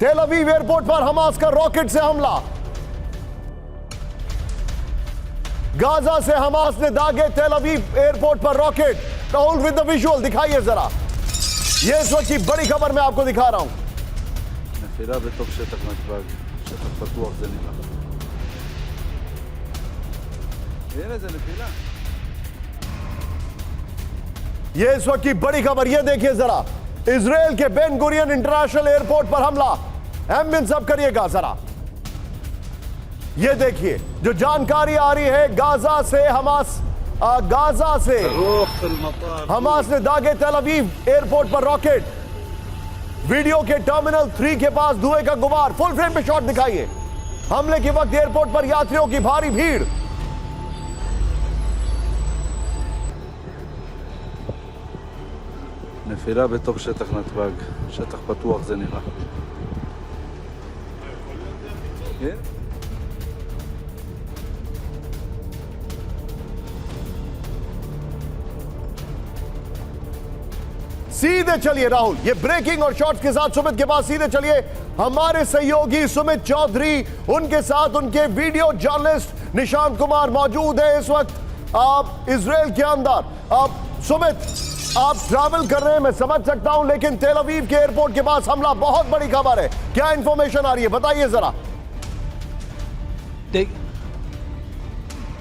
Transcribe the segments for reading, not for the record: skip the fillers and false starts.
तेल अवीव एयरपोर्ट पर हमास का रॉकेट से हमला। गाजा से हमास ने दागे तेल अवीव एयरपोर्ट पर rocket. Rahul with the visual दिखाइए जरा, ये इस वक्त की बड़ी खबर मैं आपको दिखा रहा हूं। נפילה בתוך שטח נתב"ג, שטח פתוח זה נראה. הנה זה נפילה. ये इस वक्त की बड़ी खबर, ये देखिए जरा, इजराइल के बेन गुरियन इंटरनेशनल एयरपोर्ट पर हमला। एम्बियंस अब करिएगा जरा, ये देखिए जो जानकारी आ रही है गाजा से हमास ने दागे तेल अवीव एयरपोर्ट पर रॉकेट। वीडियो के टर्मिनल 3 के पास धुएं का गुबार, फुल फ्रेम पे शॉट दिखाइए। हमले के वक्त एयरपोर्ट पर यात्रियों की भारी भीड़। נפילה בתוך שטח נתב"ג, שטח פתוח זה נראה. כן? सीधे चलिए राहुल, ये ब्रेकिंग और शॉट्स के साथ सुमित के पास सीधे चलिए। हमारे सहयोगी सुमित चौधरी, उनके साथ उनके वीडियो जर्नलिस्ट निशांत कुमार मौजूद है इस वक्त आप इजराइल के अंदर। आप सुमित, आप ट्रैवल कर रहे हैं मैं समझ सकता हूं, लेकिन तेल अवीव के एयरपोर्ट के पास हमला, बहुत बड़ी खबर है, क्या इंफॉर्मेशन आ रही है बताइए जरा।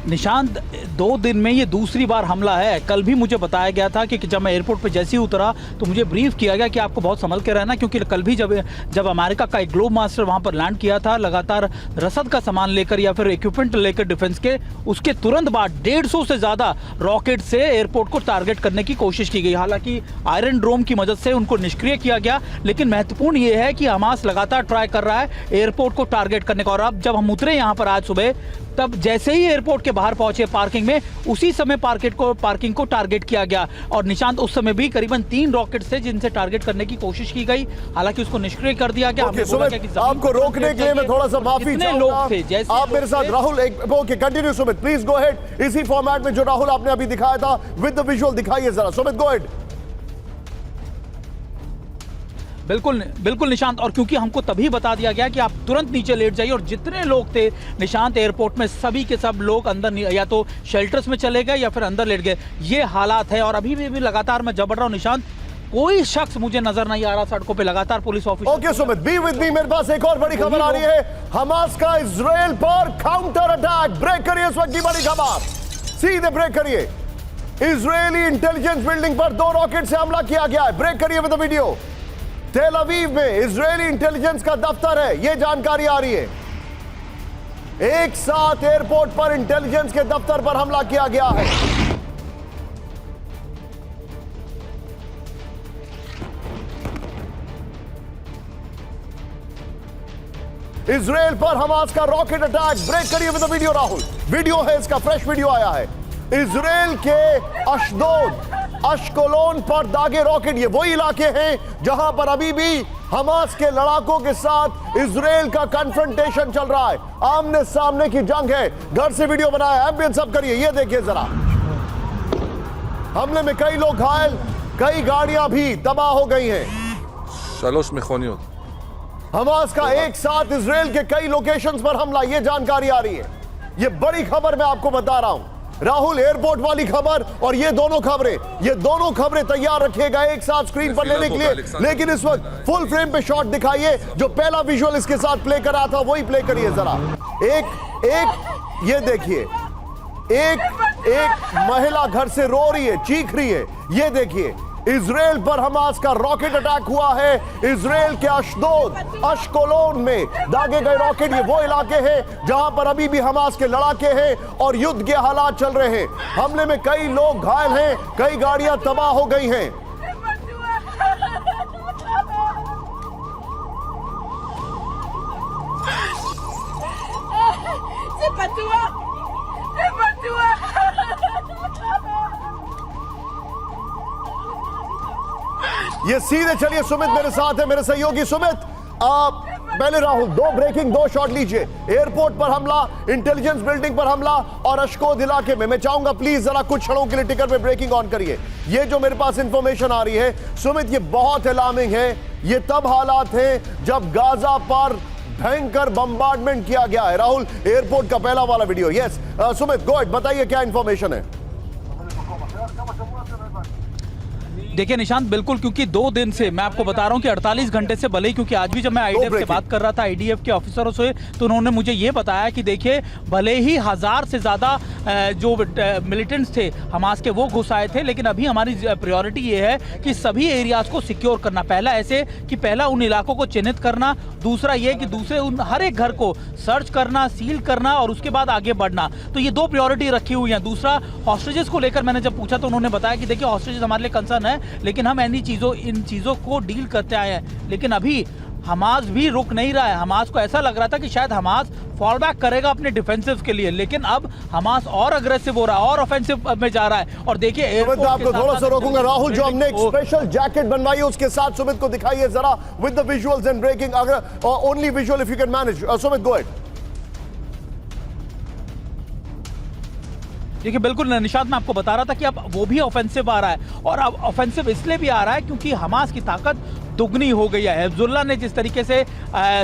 निशांत, 2 दिन में ये दूसरी बार हमला है। कल भी मुझे बताया गया था कि जब मैं एयरपोर्ट पे जैसे ही उतरा तो मुझे ब्रीफ किया गया कि आपको बहुत संभल के रहना, क्योंकि कल भी जब अमेरिका का एक ग्लोब मास्टर वहां पर लैंड किया था लगातार रसद का सामान लेकर या फिर इक्विपमेंट लेकर डिफेंस के, उसके तुरंत बाद 150 से ज़्यादा रॉकेट से एयरपोर्ट को टारगेट करने की कोशिश की गई। हालांकि आयरन ड्रोम की मदद से उनको निष्क्रिय किया गया, लेकिन महत्वपूर्ण ये है कि हमास लगातार ट्राई कर रहा है एयरपोर्ट को टारगेट करने का। और अब जब हम उतरे यहाँ पर आज सुबह, तब जैसे ही एयरपोर्ट के बाहर पहुंचे पार्किंग में, उसी समय पार्किंग को टारगेट किया गया। और निशांत, उस समय भी करीबन 3 रॉकेट थे जिनसे टारगेट करने की कोशिश की गई, हालांकि उसको निष्क्रिय कर दिया गया। आपको रोकने के लिए मैं थोड़ा सा माफी चाहूंगा। आप मेरे साथ Rahul, okay continue Sumit, please go ahead. इसी फॉर्मेट में जो राहुल आपने अभी दिखाया था विद द विजुअल दिखाइए जरा, सुमित गो अहेड। बिल्कुल निशांत, और क्योंकि हमको तभी बता दिया गया कि आप तुरंत नीचे लेट जाइए, और जितने लोग थे निशांत एयरपोर्ट में, सभी के सब लोग अंदर या तो शेल्टर्स में चले गए या फिर अंदर लेट गए। ये हालात है। और अभी भी लगातार मैं जब बढ़ रहा हूँ निशांत, कोई शख्स मुझे नजर नहीं आ रहा सड़कों पे, लगातार police officer. Okay Sumit, be with me, मेरे पास एक और बड़ी खबर आ रही है। हमास का इजराइल पर काउंटर अटैक। ब्रेक करिए इस वक्त की बड़ी खबर, सीधे ब्रेक करिए। इजरायली इंटेलिजेंस बिल्डिंग पर 2 रॉकेट से हमला किया गया है। ब्रेक करिए विद द वीडियो। तेल अवीव में इजरायली इंटेलिजेंस का दफ्तर है, यह जानकारी आ रही है। एक साथ एयरपोर्ट पर इंटेलिजेंस के दफ्तर पर हमला किया गया है। इजराइल पर हमास का रॉकेट अटैक। ब्रेक करिए with the video Rahul, video है इसका, फ्रेश वीडियो आया है। इजराइल के अशदोद, अशकोलोन पर दागे रॉकेट। ये वही इलाके हैं जहां पर अभी भी हमास के लड़ाकों के साथ इजराइल का कन्फ्रंटेशन चल रहा है, आमने सामने की जंग है। घर से वीडियो बनाया, एम्बियंस सब करिए, ये देखिए जरा। हमले में कई लोग घायल, कई गाड़ियां भी तबाह हो गई हैं। 3 מכוניות। हमास का एक साथ इजराइल के कई लोकेशंस पर हमला, ये जानकारी आ रही है। ये बड़ी खबर मैं आपको बता रहा हूं राहुल, एयरपोर्ट वाली खबर और ये दोनों खबरें तैयार रखिएगा एक साथ स्क्रीन पर लेने के लिए। लेकिन इस वक्त फुल फ्रेम पे शॉट दिखाइए। जो पहला विजुअल इसके साथ प्ले कर रहा था वही प्ले करिए जरा। एक ये देखिए, एक महिला घर से रो रही है, चीख रही है। ये देखिए, इजराइल पर हमास का रॉकेट अटैक हुआ है। इजराइल के अशदोद, अशकोलोन में दागे गए रॉकेट। ये वो इलाके हैं जहां पर अभी भी हमास के लड़ाके हैं और युद्ध के हालात चल रहे हैं। हमले में कई लोग घायल हैं, कई गाड़ियां तबाह हो गई हैं। ये सीधे चलिए, सुमित मेरे साथ है, मेरे सहयोगी सुमित। पहले राहुल, दो ब्रेकिंग, दो शॉट लीजिए। एयरपोर्ट पर हमला, इंटेलिजेंस बिल्डिंग पर हमला और अशकोद इलाके में। मैं चाहूंगा प्लीज जरा कुछ क्षणों के लिए टिकर पे ब्रेकिंग ऑन करिए। ये जो मेरे पास इंफॉर्मेशन आ रही है सुमित, ये बहुत अलार्मिंग है। ये तब हालात हैं जब गाजा पर भयंकर बम्बार्डमेंट किया गया है। राहुल, एयरपोर्ट का पहला वाला video. Yes Sumit, go ahead, बताइए क्या इंफॉर्मेशन है। देखिए निशांत, बिल्कुल, क्योंकि 2 दिन से मैं आपको बता रहा हूं कि 48 घंटे से भले ही, क्योंकि आज भी जब मैं आईडीएफ से बात कर रहा था, आईडीएफ के ऑफिसरों से, तो उन्होंने मुझे ये बताया कि देखिए भले ही 1000 से ज़्यादा जो मिलिटेंट्स थे हमास के वो घुस आए थे, लेकिन अभी हमारी प्रायोरिटी ये है कि सभी एरियाज को सिक्योर करना। पहला ऐसे कि पहला उन इलाकों को चिन्हित करना, दूसरा ये कि दूसरे उन हर एक घर को सर्च करना, सील करना और उसके बाद आगे बढ़ना। तो ये 2 प्रायोरिटी रखी हुई हैं। दूसरा, हॉस्टेजेस को लेकर मैंने जब पूछा तो उन्होंने बताया कि देखिए हॉस्टेजेस हमारे लिए कंसर्न है, लेकिन हम इन चीज़ों को डील करते आए हैं। लेकिन अभी हमास भी रुक नहीं रहा है। हमास को ऐसा लग रहा था कि शायद हमास फॉल बैक करेगा अपने डिफेंसिव के लिए, लेकिन अब हमास और अग्रेसिव हो रहा है और ऑफेंसिव में जा रहा है। और देखिए सुमित, आपको थोड़ा सा रोकूंगा। राहुल, जो हमने एक स्पेशल जैकेट बनवाई है उसके साथ सुमित को दिखाइए जरा with the visuals and breaking, अगर only visual if you can manage. Sumit, go ahead. देखिए बिल्कुल निशांत, मैं आपको बता रहा था कि अब वो भी ऑफेंसिव आ रहा है, और अब ऑफेंसिव इसलिए भी आ रहा है क्योंकि हमास की ताकत दुगनी हो गई है। हिजबुल्लाह ने जिस तरीके से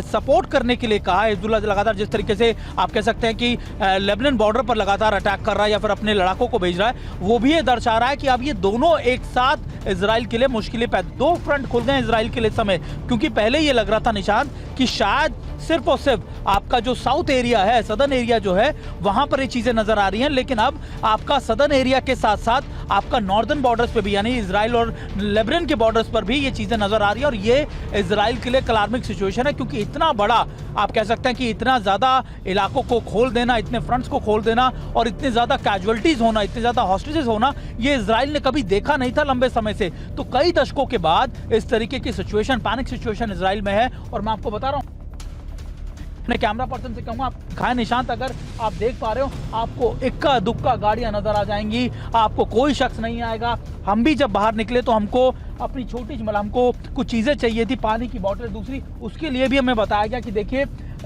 सपोर्ट करने के लिए कहा, हिजबुल्लाह लगातार जिस तरीके से आप कह सकते हैं कि लेबनान बॉर्डर पर लगातार अटैक कर रहा है या फिर अपने लड़ाकों को भेज रहा है, वो भी ये दर्शा रहा है कि अब ये दोनों एक साथ इजराइल के लिए मुश्किलें पैदा। 2 फ्रंट खुल गए इजराइल के लिए समय, क्योंकि पहले ये लग रहा था निशांत कि शायद सिर्फ और सिर्फ आपका जो साउथ एरिया है, सदर्न एरिया जो है, वहां पर ये चीजें नजर आ रही हैं, लेकिन अब आपका सदर्न एरिया के साथ साथ आपका नॉर्दर्न बॉर्डर्स पे भी, यानी इजराइल और लेबनान के बॉर्डर्स पर भी ये चीजें नजर आ रही है। और ये इजराइल के लिए अलार्मिंग सिचुएशन है, क्योंकि इतना बड़ा आप कह सकते हैं कि इतना ज्यादा इलाकों को खोल देना, इतने फ्रंट्स को खोल देना और इतने ज्यादा कैजुअलिटीज होना, इतने ज्यादा हॉस्टेजेस होना, ये इजराइल ने कभी देखा नहीं था लंबे समय से। तो कई दशकों के बाद इस तरीके की सिचुएशन, पैनिक सिचुएशन इजराइल में है। और मैं आपको बता रहा हूँ, मैं कैमरा पर्सन से कहूँगा आप दिखाएं निशांत, अगर आप देख पा रहे हो, आपको इक्का दुक्का गाड़ियां नजर आ जाएंगी, आपको कोई शख्स नहीं आएगा। हम भी जब बाहर निकले तो हमको अपनी छोटी, मतलब हमको कुछ चीज़ें चाहिए थी, पानी की बोतल, दूसरी, उसके लिए भी हमें बताया गया कि देखिए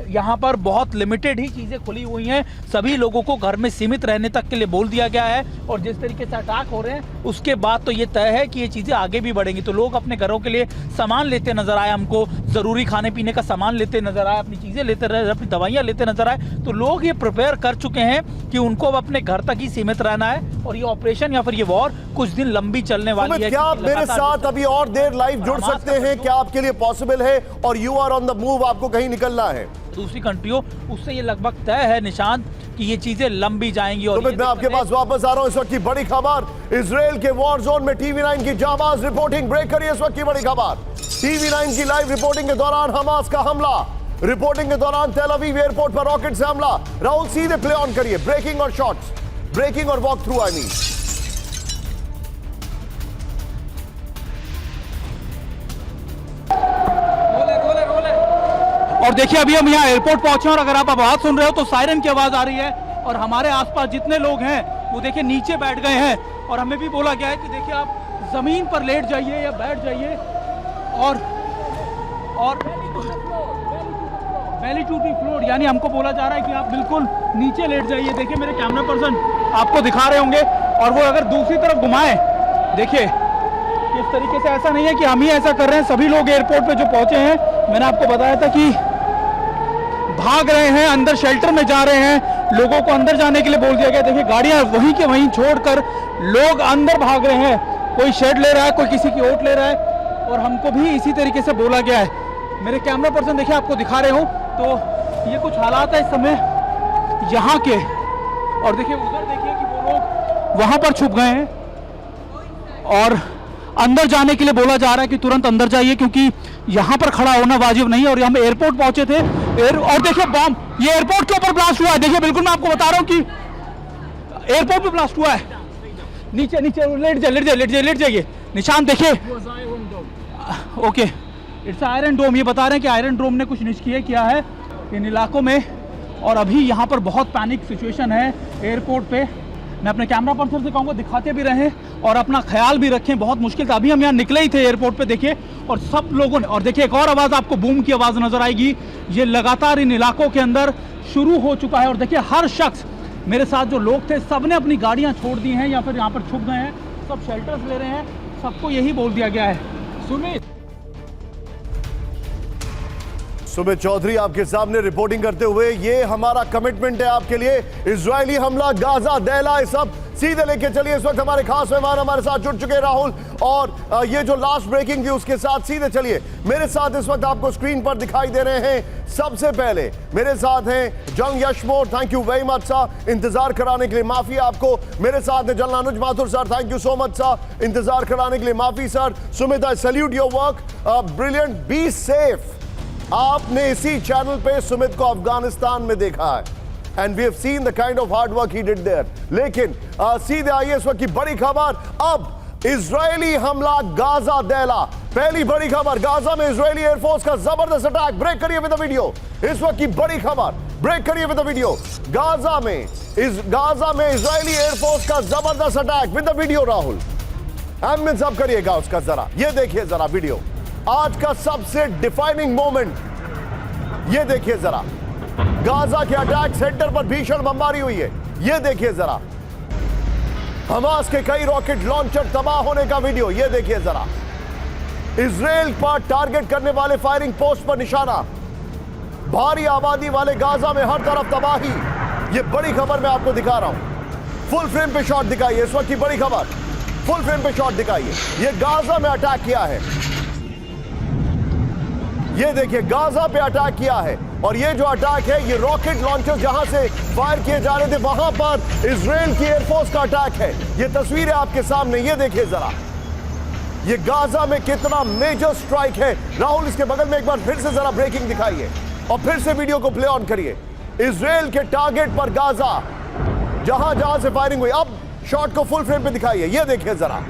यहाँ पर बहुत लिमिटेड ही चीज़ें खुली हुई हैं, सभी लोगों को घर में सीमित रहने तक के लिए बोल दिया गया है। और जिस तरीके से अटैक हो रहे हैं उसके बाद तो ये तय है कि ये चीज़ें आगे भी बढ़ेंगी। तो लोग अपने घरों के लिए सामान लेते नजर आए, हमको ज़रूरी खाने पीने का सामान लेते नजर आए, अपनी चीज़ें लेते रहे, अपनी दवाइयाँ लेते नजर आए। तो लोग ये प्रिपेयर कर चुके हैं कि उनको अब अपने घर तक ही सीमित रहना है और ये ऑपरेशन या फिर ये वॉर कुछ दिन लंबी चलने वाली है। क्या आप मेरे साथ अभी और देर लाइव जुड़ सकते हैं? क्या आपके लिए पॉसिबल है? और you are on the move, आपको कहीं निकलना है दूसरी कंट्रियों, उससे ये लगभग तय है निशांत कि ये चीजें लंबी जाएंगी। और मैं आपके पास वापस आ रहा हूं। इस वक्त की बड़ी खबर, इजराइल के वॉर जोन में टीवी9 की जाबाज रिपोर्टिंग ब्रेक करिए। इस वक्त की बड़ी खबर, टीवी9 की लाइव रिपोर्टिंग के दौरान हमास का हमला, रिपोर्टिंग के दौरान तेल अवीव एयरपोर्ट पर रॉकेट से हमला। राहुल, सीधे प्ले ऑन करिए, ब्रेकिंग और शॉट्स, ब्रेकिंग और वॉक थ्रू, आई मीन। और देखिए अभी हम यहाँ एयरपोर्ट पहुंचे और अगर आप आवाज सुन रहे हो तो सायरन की आवाज आ रही है और हमारे आसपास जितने लोग हैं वो देखिए नीचे बैठ गए हैं। और हमें भी बोला गया है कि देखिए आप जमीन पर लेट जाइए या बैठ जाइए और बेली टू दी फ्लोर, यानी हमको बोला जा रहा है कि आप बिल्कुल नीचे लेट जाइए। देखिए मेरे कैमरा पर्सन आपको दिखा रहे होंगे, और वो अगर दूसरी तरफ घुमाएं, देखिए इस तरीके से, ऐसा नहीं है कि हम ही ऐसा कर रहे हैं, सभी लोग एयरपोर्ट पे जो पहुंचे हैं, मैंने आपको बताया था कि भाग रहे हैं, अंदर शेल्टर में जा रहे हैं, लोगों को अंदर जाने के लिए बोल दिया गया। देखिए गाड़ियां वहीं के वहीं छोड़कर लोग अंदर भाग रहे हैं, कोई शेड ले रहा है, कोई किसी की ओट ले रहा है, और हमको भी इसी तरीके से बोला गया है। मेरे कैमरा पर्सन देखिए आपको दिखा रहे हो, तो ये कुछ हालात है इस समय यहाँ के। और देखिए उधर देखिए कि वो लोग वहां पर छुप गए हैं और अंदर जाने के लिए बोला जा रहा है कि तुरंत अंदर जाइए, क्योंकि यहाँ पर खड़ा होना वाजिब नहीं है। और हम एयरपोर्ट पहुंचे थे, और देखिए बॉम्ब, ये एयरपोर्ट के ऊपर ब्लास्ट हुआ है। देखिए बिल्कुल मैं आपको बता रहा हूँ कि एयरपोर्ट पे ब्लास्ट हुआ है। नीचे नीचे लेट जाइए निशान, देखिए ओके, इट्स आयरन डोम। ये बता रहे हैं कि आयरन डोम ने कुछ निष्क्रिय किया है इन इलाकों में, और अभी यहाँ पर बहुत पैनिक सिचुएशन है एयरपोर्ट पे। मैं अपने कैमरा पर्सन से कहूँगा दिखाते भी रहें और अपना ख्याल भी रखें, बहुत मुश्किल था। अभी हम यहाँ निकले ही थे एयरपोर्ट पे, देखिए, और सब लोगों ने, और देखिए एक और आवाज़ आपको बूम की आवाज़ नजर आएगी, ये लगातार इन इलाकों के अंदर शुरू हो चुका है। और देखिए हर शख्स, मेरे साथ जो लोग थे सबने अपनी गाड़ियां छोड़ दी हैं या फिर यहाँ पर छुप गए हैं, सब शेल्टर्स ले रहे हैं, सबको यही बोल दिया गया है। सुमित चौधरी आपके सामने रिपोर्टिंग करते हुए, ये हमारा कमिटमेंट है आपके लिए। इजरायली हमला, गाजा, दैला, ये सब सीधे लेके चलिए। इस वक्त हमारे खास मेहमान हमारे साथ जुड़ चुके हैं राहुल, और ये जो लास्ट ब्रेकिंग थी उसके साथ सीधे चलिए। मेरे साथ इस वक्त आपको स्क्रीन पर दिखाई दे रहे हैं, सबसे पहले मेरे साथ हैं जंग यशमोर, thank you very much sir, इंतजार कराने के लिए माफी आपको। मेरे साथ है general Anuj Mathur sir, thank you so much sir, इंतजार कराने के लिए माफी सर। Sumit, I salute your work, brilliant, be safe. आपने इसी चैनल पे सुमित को अफगानिस्तान में देखा है and we have seen the kind of hard work he did there. लेकिन सीधे आइए इस वक्त की बड़ी खबर, अब इजरायली हमला गाजा दैला। पहली बड़ी खबर, गाजा में इजरायली एयरफोर्स का जबरदस्त अटैक। ब्रेक करिए विद द वीडियो, इस वक्त की बड़ी खबर, ब्रेक करिए विद द वीडियो। गाजा में इजरायली एयरफोर्स का जबरदस्त attack with the video. Rahul ambience अब करिएगा उसका जरा, ये देखिए जरा वीडियो। आज का सबसे डिफाइनिंग मोमेंट ये देखिए जरा, गाजा के अटैक सेंटर पर भीषण बमबारी हुई है, ये देखिए जरा। हमास के कई रॉकेट लॉन्चर तबाह होने का वीडियो, ये देखिए जरा। इजराइल पर टारगेट करने वाले फायरिंग पोस्ट पर निशाना। भारी आबादी वाले गाजा में हर तरफ तबाही। ये बड़ी खबर मैं आपको दिखा रहा हूं, फुल फ्रेम पे शॉट दिखाइए। इस वक्त की बड़ी खबर, फुल फ्रेम पे शॉट दिखाइए। ये गाजा में अटैक किया है, ये देखिए गाजा पे अटैक किया है। और ये जो अटैक है, ये रॉकेट लॉन्चर जहां से फायर किए जा रहे थे वहां पर इजराइल की एयरफोर्स का अटैक है। ये तस्वीर है आपके सामने, ये देखिए जरा। ये गाजा में कितना मेजर स्ट्राइक है। राहुल इसके बगल में एक बार फिर से जरा ब्रेकिंग दिखाइए और फिर से वीडियो को प्ले ऑन करिए। इजराइल के टारगेट पर गाजा, जहां जहां से फायरिंग हुई। अब शॉट को फुल फ्रेम पे दिखाइए, ये देखिए जरा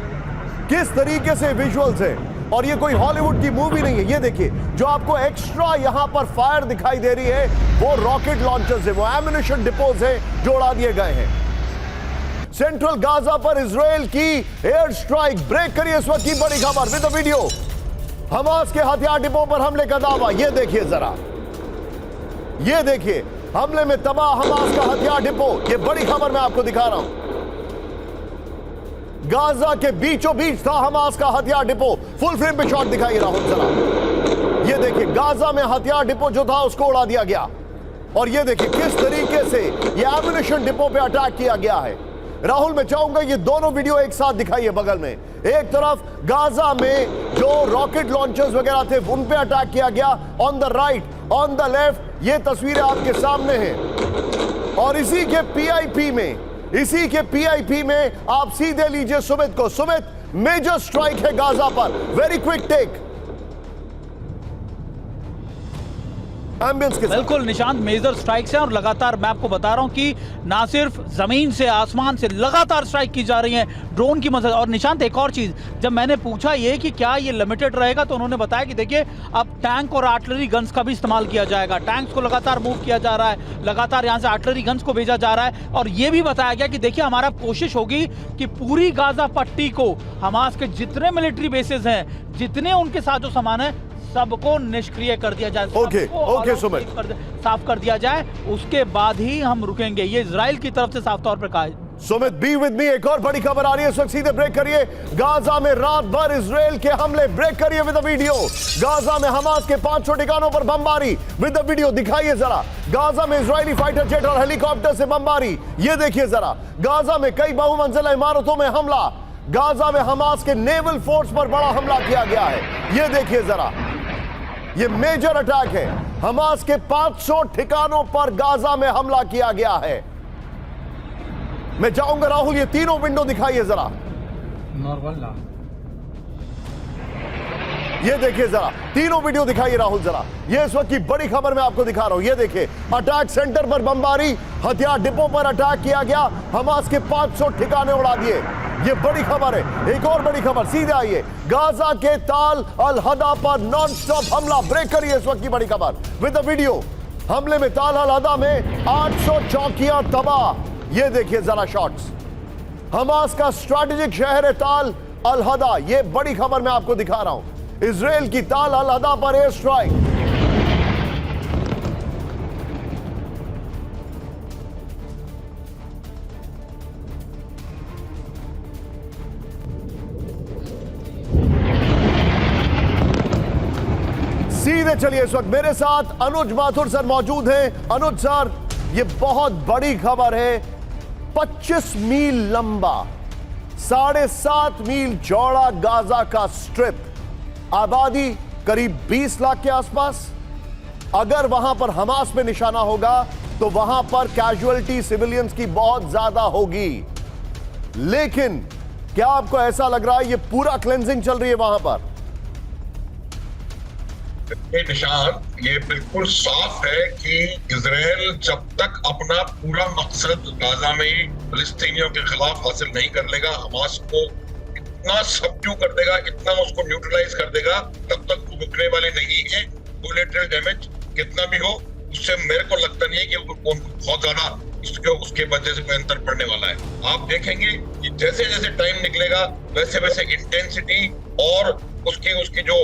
किस तरीके से विजुअल्स है। और ये कोई हॉलीवुड की मूवी नहीं है, ये देखिए जो आपको एक्स्ट्रा यहां पर फायर दिखाई दे रही है वो रॉकेट लॉन्चर्स है, वो एम्युनिशन डिपोज है जो उड़ा दिए गए हैं। सेंट्रल गाजा पर इजराइल की एयर स्ट्राइक। ब्रेक करिए इस वक्त की बड़ी खबर विद द वीडियो। हमास के हथियार डिपो पर हमले का दावा, ये देखिए जरा, ये देखिए हमले में तबाह हमास का हथियार डिपो। ये बड़ी खबर मैं आपको दिखा रहा हूं, गाजा के बीचों बीच था हमास का हथियार डिपो। फुल फ्रेम पे शॉट दिखाइए राहुल जरा, ये देखिए गाजा में हथियार डिपो जो था उसको उड़ा दिया गया। और ये देखिए किस तरीके से ये एम्युनिशन डिपो पे अटैक किया गया है। राहुल मैं चाहूंगा ये दोनों वीडियो एक साथ दिखाइए बगल में। एक तरफ गाजा में जो रॉकेट लॉन्चर्स वगैरह थे उन पे अटैक किया गया, on the right, on the left ये तस्वीरें आपके सामने हैं। और इसी के पीआईपी में आप सीधे लीजिए सुमित को। सुमित, मेजर स्ट्राइक है गाजा पर, वेरी क्विक टेक। एम्बियंस के साथ। बिल्कुल निशांत, मेजर स्ट्राइक्स हैं और लगातार मैं आपको बता रहा हूं कि ना सिर्फ जमीन से, आसमान से लगातार स्ट्राइक की जा रही है ड्रोन की मदद। और निशांत एक और चीज, जब मैंने पूछा ये कि क्या ये लिमिटेड रहेगा तो उन्होंने बताया कि देखिए अब टैंक और आर्टिलरी गन्स का भी इस्तेमाल किया जाएगा। टैंक्स को लगातार मूव किया जा रहा है, लगातार यहाँ से आर्टिलरी गन्स को भेजा जा रहा है। और ये भी बताया गया कि देखिए हमारा कोशिश होगी कि पूरी गाजा पट्टी को, हमास के जितने मिलिट्री बेसेस हैं, जितने उनके साथ जो सामान है, सबको निष्क्रिय कर दिया जाए। ओके सुमित, साफ कर दिया जाए, उसके बाद ही हम रुकेंगे। ये इजराइल की तरफ से साफ तौर पर कहा। सुमित बी विद मी, एक और बड़ी खबर आ रही है इस वक्त, सीधे ब्रेक करिए। गाजा में रात भर इजराइल के हमले। ब्रेक करिए विद द वीडियो। गाजा में हमास के 500 ठिकानों पर बमबारी विद द वीडियो दिखाइए जरा। गाजा में इजरायली फाइटर जेट और हेलीकॉप्टर से बमबारी, ये देखिए जरा। गाजा में कई बहुमंजिला इमारतों में हमला। गाजा में हमास के नेवल फोर्स पर बड़ा हमला किया गया है, ये देखिए जरा। ये मेजर अटैक है, हमास के 500 ठिकानों पर गाजा में हमला किया गया है। मैं चाहूंगा राहुल ये तीनों विंडो दिखाइए जरा, ये देखिए जरा, तीनों वीडियो दिखाइए राहुल जरा। ये इस वक्त की बड़ी खबर मैं आपको दिखा रहा हूं, ये देखिए अटैक सेंटर पर बमबारी, हथियार डिपो पर अटैक किया गया, हमास के 500 ठिकाने उड़ा दिए। ये बड़ी खबर है। एक और बड़ी खबर, सीधे आइए। गाजा के ताल अल हदा पर नॉन स्टॉप हमला। ब्रेक करिए इस वक्त की बड़ी खबर विद द वीडियो। हमले में ताल अल हदा में 800 चौकियां तबाह, ये देखिए जरा शॉट्स। हमास का स्ट्रैटेजिक शहर है ताल अल हदा। ये बड़ी खबर मैं आपको दिखा रहा हूं, इजराइल की ताल अल हदा पर एयर स्ट्राइक। सीधे चलिए, इस वक्त मेरे साथ अनुज माथुर सर मौजूद हैं। अनुज सर, ये बहुत बड़ी खबर है। 25 मील लंबा, 7.5 मील चौड़ा गाजा का स्ट्रिप, आबादी करीब 20 लाख के आसपास। अगर वहां पर हमास पे निशाना होगा तो वहां पर कैजुअलिटी सिविलियंस की बहुत ज्यादा होगी। लेकिन क्या आपको ऐसा लग रहा है ये पूरा क्लेंजिंग चल रही है वहां पर? निशान, ये बिल्कुल साफ है कि इजराइल जब तक अपना पूरा मकसद गाजा में ही फिलिस्तीनियों के खिलाफ हासिल नहीं कर लेगा, हमास को इतना सबड्यू कर देगा, इतना उसको न्यूट्रलाइज कर देगा, तब तक वो रुकने वाले नहीं है। कोलेटरल डैमेज कितना भी हो, उससे मेरे को लगता नहीं है कि बहुत ज्यादा उसके वजह से कोई अंतर पड़ने वाला है। आप देखेंगे कि जैसे जैसे टाइम निकलेगा वैसे वैसे इंटेंसिटी और उसके जो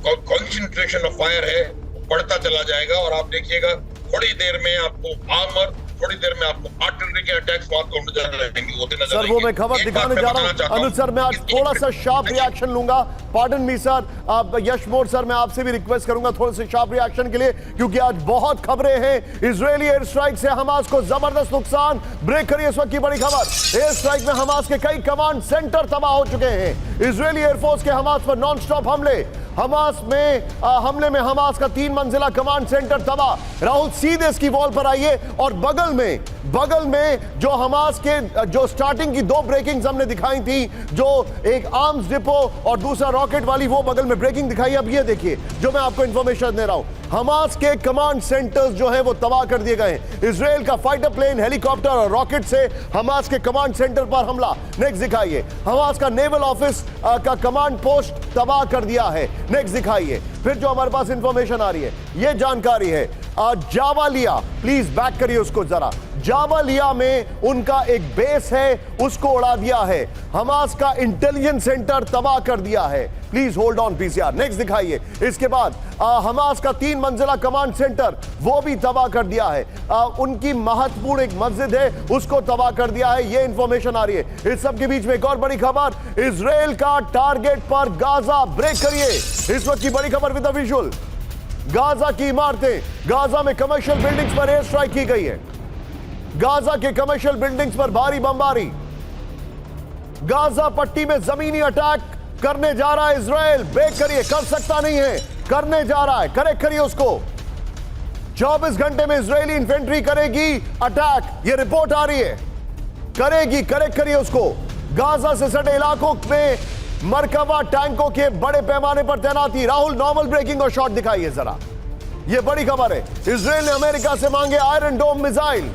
कॉन्सेंट्रेशन ऑफ फायर है बढ़ता चला जाएगा। और आप देखिएगा थोड़ी देर में आपको आर्मर, थोड़ी देर में आपको आर्टिलरी के अटैक्स होते नजर सर, वो मैं खबर दिखाने जा रहा हूं। अनुज सर, मैं आज थोड़ा सा शार्प रिएक्शन लूंगा। पार्डन मी सर, आप यशमोर सर, मैं आपसे भी रिक्वेस्ट करूंगा थोड़े से शार्प रिएक्शन के लिए, क्योंकि आज बहुत खबरें हैं। इजरायली एयर स्ट्राइक से हमास को जबरदस्त नुकसान। ब्रेक करिए इस वक्त की बड़ी खबर। एयर स्ट्राइक में हमास के कई कमांड सेंटर तबाह हो चुके हैं। इजरायली एयरफोर्स के हमास पर नॉन स्टॉप हमले। हमले में हमास का 3 मंजिला कमांड सेंटर तबाह। राहुल, सीधे इसकी वॉल पर आइए और बगल में जो हमास के जो स्टार्टिंग की 2 ब्रेकिंग्स हमने दिखाई थी, जो एक आर्म्स डिपो और दूसरा रॉकेट वाली, वो बगल में ब्रेकिंग दिखाई। अब ये देखिए जो मैं आपको इंफॉर्मेशन दे रहा हूं, हमास के कमांड सेंटर्स जो है वो तबाह कर दिए गए हैं। इजराइल का फाइटर प्लेन, हेलीकॉप्टर और रॉकेट से हमास के कमांड सेंटर पर हमला। नेक्स्ट दिखाइए, हमास का नेवल ऑफिस का कमांड पोस्ट तबाह कर दिया है। नेक्स्ट दिखाइए। फिर जो हमारे पास इंफॉर्मेशन आ रही है, ये जानकारी है जाबालिया, प्लीज बैक करिए उसको जरा। जाबालिया में उनका एक बेस है, उसको उड़ा दिया है। हमास का इंटेलिजेंस सेंटर तबाह कर दिया है। Please hold on PCR. Next दिखाइए। इसके बाद हमास का 3 मंजिला कमांड सेंटर, वो भी तबाह कर दिया है। उनकी महत्वपूर्ण एक मस्जिद है, उसको तबाह कर दिया है। ये इंफॉर्मेशन आ रही है। इस सब के बीच में एक और बड़ी खबर, इजराइल का टारगेट पर गाजा। ब्रेक करिए इस वक्त की बड़ी खबर विद द विजुअल। गाजा की इमारतें, गाजा में कमर्शियल बिल्डिंग्स पर एयर स्ट्राइक की गई है। गाजा के कमर्शियल बिल्डिंग्स पर भारी बमबारी। गाजा पट्टी में जमीनी अटैक करने जा रहा है इजराइल। ब्रेक करिए, कर सकता नहीं है, करने जा रहा है। करेक्ट करिए उसको। 24 घंटे में इजरायली इन्फेंट्री करेगी अटैक, ये रिपोर्ट आ रही है। करेगी, करेक्ट करिए उसको। गाजा से सटे इलाकों में मरकबा टैंकों के बड़े पैमाने पर तैनाती। राहुल, नॉर्मल ब्रेकिंग और शॉट दिखाइए जरा। यह बड़ी खबर है। इजराइल ने अमेरिका से मांगे आयरन डोम मिसाइल।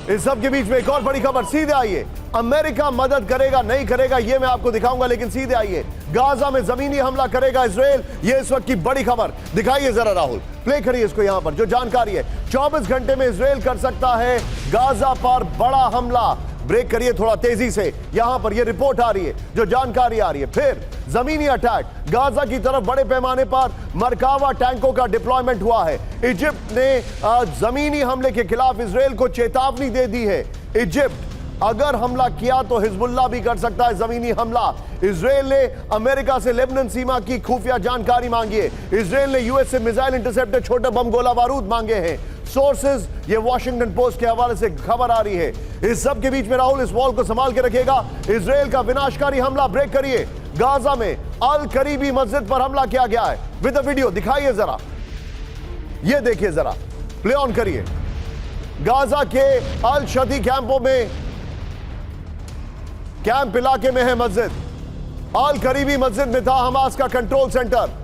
इस सब के बीच में एक और बड़ी खबर। सीधे आइए, अमेरिका मदद करेगा नहीं करेगा ये मैं आपको दिखाऊंगा, लेकिन सीधे आइए, गाजा में जमीनी हमला करेगा इजराइल। ये इस वक्त की बड़ी खबर। दिखाइए जरा राहुल, प्ले करिए इसको। यहां पर जो जानकारी है, 24 घंटे में इजराइल कर सकता है गाजा पर बड़ा हमला। ब्रेक करिए थोड़ा तेजी से। यहां पर यह रिपोर्ट आ रही है, जो जानकारी आ रही है। फिर जमीनी अटैक, गाजा की तरफ बड़े पैमाने पर मरकावा टैंकों का डिप्लॉयमेंट हुआ है। इजिप्ट ने जमीनी हमले के खिलाफ इजराइल को चेतावनी दे दी है। इजिप्ट अगर हमला किया तो हिजबुल्लाह भी कर सकता है जमीनी हमला। इजराइल ने अमेरिका से लेबनान सीमा की खुफिया जानकारी मांगी है। इजराइल ने यूएस से मिसाइल इंटरसेप्टर, छोटे बम, गोला बारूद मांगे हैं। सोर्सेज, ये वॉशिंगटन पोस्ट के हवाले से खबर आ रही है। इस सब के बीच में राहुल इस वॉल को संभाल के रखिएगा। इजराइल का विनाशकारी हमला। ब्रेक करिए। गाजा में अल करीबी मस्जिद पर हमला किया गया है। विद द वीडियो दिखाइए जरा, ये देखिए जरा, प्ले ऑन करिए। गाजा के अल शदी कैंपों में, कैंप इलाके में है मस्जिद। अल करीबी मस्जिद में था हमास का कंट्रोल सेंटर।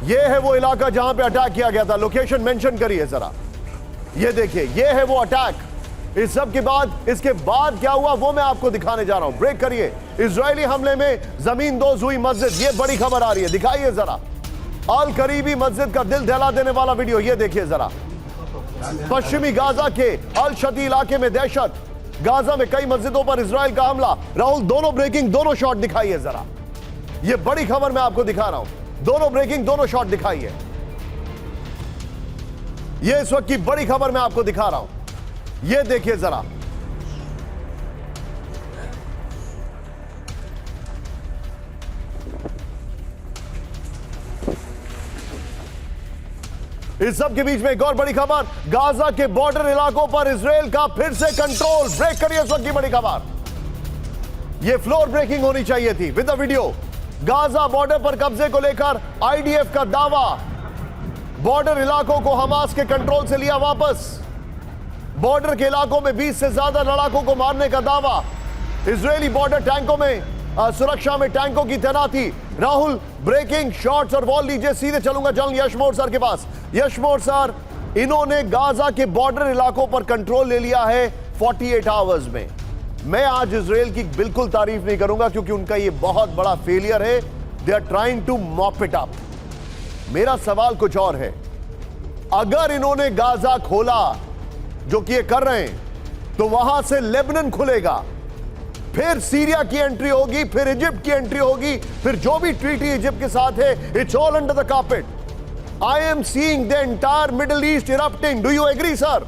ये है वो इलाका जहां पे अटैक किया गया था। लोकेशन मेंशन करिए जरा। ये देखिए, ये है वो अटैक इस सब के बाद, इसके बाद क्या हुआ वो मैं आपको दिखाने जा रहा हूं। ब्रेक करिए। इजरायली हमले में जमींदोज हुई मस्जिद, ये बड़ी खबर आ रही है, दिखाइए जरा। अल करीबी मस्जिद का दिल दहला देने वाला वीडियो, ये देखिए जरा। पश्चिमी गाजा के अल शती इलाके में दहशत, गाजा में कई मस्जिदों पर इजराइल का हमला। राहुल, दोनों ब्रेकिंग, दोनों शॉट दिखाइए जरा। ये बड़ी खबर मैं आपको दिखा रहा हूं, दोनों ब्रेकिंग, दोनों शॉट दिखाइए। ये इस वक्त की बड़ी खबर मैं आपको दिखा रहा हूं, ये देखिए जरा। इस सब के बीच में एक और बड़ी खबर, गाजा के बॉर्डर इलाकों पर इजराइल का फिर से कंट्रोल। ब्रेक करिए इस वक्त की बड़ी खबर। यह फ्लोर ब्रेकिंग होनी चाहिए थी with the video. Gaza border पर कब्जे को लेकर आईडीएफ का दावा, बॉर्डर इलाकों को हमास के कंट्रोल से लिया वापस। बॉर्डर के इलाकों में 20 से ज्यादा लड़ाकों को मारने का दावा। इजरायली बॉर्डर टैंकों में सुरक्षा में टैंकों की तैनाती। राहुल, ब्रेकिंग शॉट्स और वॉल लीजिए, सीधे चलूंगा जनरल यशमोर सर के पास। यशमोर सर, इन्होंने गाजा के बॉर्डर इलाकों पर कंट्रोल ले लिया है 48 आवर्स में। मैं आज इजराइल की बिल्कुल तारीफ नहीं करूंगा क्योंकि उनका ये बहुत बड़ा फेलियर है। They are trying to mop it up. मेरा सवाल कुछ और है, अगर इन्होंने गाजा खोला जो कि ये कर रहे हैं, तो वहां से लेबनान खुलेगा, फिर सीरिया की एंट्री होगी, फिर इजिप्ट की एंट्री होगी, फिर जो भी ट्रीटी इजिप्ट के साथ है, it's all under the carpet. I am seeing the entire Middle East erupting. Do you agree sir?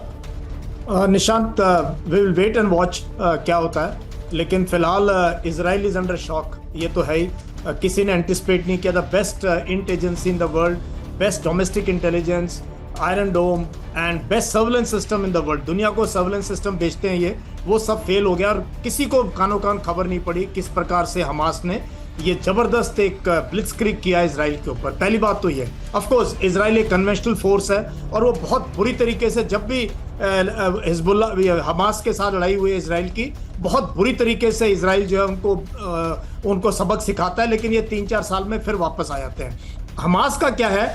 Nishant, we will wait and watch क्या होता है, लेकिन फिलहाल इजराइल इज अंडर शॉक, ये तो है ही। किसी ने एंटिसिपेट नहीं किया था। Best int agency in the world, best domestic intelligence, Iron Dome and best surveillance system in the world, दुनिया को सर्वेलेंस सिस्टम बेचते हैं ये, वो सब फेल हो गया और किसी को कानो कान खबर नहीं पड़ी किस प्रकार से हमास ने ये जबरदस्त एक ब्लिट्जक्रीग किया इजराइल के ऊपर। पहली बात तो ये, ऑफ कोर्स इजराइल एक कन्वेंशनल फोर्स है और वो बहुत बुरी तरीके से, जब भी हिजबुल्लाह हमास के साथ लड़ाई हुई है इजराइल की, बहुत बुरी तरीके से इजराइल जो है उनको सबक सिखाता है, लेकिन ये 3-4 साल में फिर वापस आ जाते हैं। हमास का क्या है,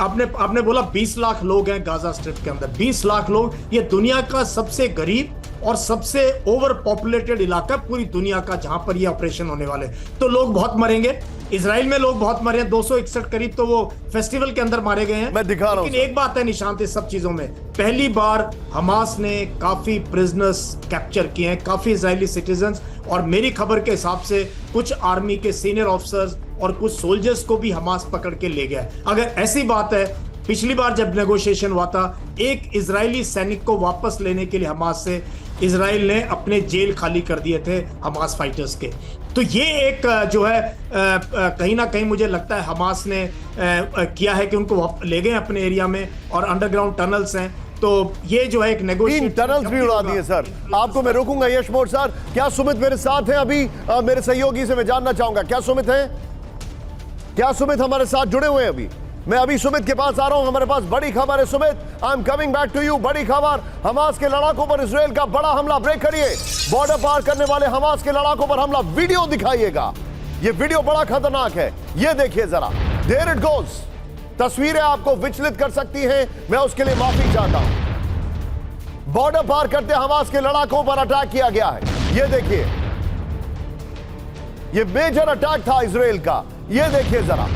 आपने बोला 20 लाख लोग हैं गाजा स्ट्रिप के अंदर, 20 लाख लोग। ये दुनिया का सबसे गरीब और सबसे ओवर पॉपुलेटेड इलाका पूरी दुनिया का जहां पर ये ऑपरेशन होने वाले, तो लोग बहुत मरेंगे। इजराइल में लोग बहुत मरे हैं, 261 करीब तो वो फेस्टिवल के अंदर मारे गए हैं। मैं दिखा रहा हूं। लेकिन एक बात है निशांत, इस सब चीजों में पहली बार हमास ने काफी प्रिजनर्स कैप्चर किए हैं, काफी इजरायली सिटीजन्स, और मेरी खबर के हिसाब से कुछ आर्मी के सीनियर ऑफिसर्स और कुछ सोल्जर्स को भी हमास पकड़ के ले गया। अगर ऐसी बात है, पिछली बार जब नेगोशिएशन हुआ था, एक इजरायली सैनिक को वापस लेने के लिए हमास से इजराइल ने अपने जेल खाली कर दिए थे हमास फाइटर्स के। तो ये एक जो है कहीं ना कहीं मुझे लगता है हमास ने किया है कि उनको ले गए अपने एरिया में, और अंडरग्राउंड टनल्स हैं, तो ये जो है एक नेगोशिएशन। 3 टनल्स भी उड़ा दिए सर। आपको मैं रोकूंगा यशमोर सर। क्या सुमित मेरे साथ हैं अभी? मेरे सहयोगी से मैं जानना चाहूंगा, क्या सुमित है? क्या सुमित हमारे साथ जुड़े हुए हैं अभी? मैं अभी सुमित के पास आ रहा हूं। हमारे पास बड़ी खबर है Sumit, I am coming back to you. बड़ी खबर, हमास के लड़ाकों पर इजराइल का बड़ा हमला। ब्रेक करिए। बॉर्डर पार करने वाले हमास के लड़ाकों पर हमला। वीडियो दिखाइएगा, ये वीडियो बड़ा खतरनाक है, ये देखिए जरा। There it goes. तस्वीरें आपको विचलित कर सकती हैं, मैं उसके लिए माफी चाहता हूं। बॉर्डर पार करते हमास के लड़ाकों पर अटैक किया गया है, ये देखिए। ये मेजर अटैक था इजराइल का, ये देखिए जरा।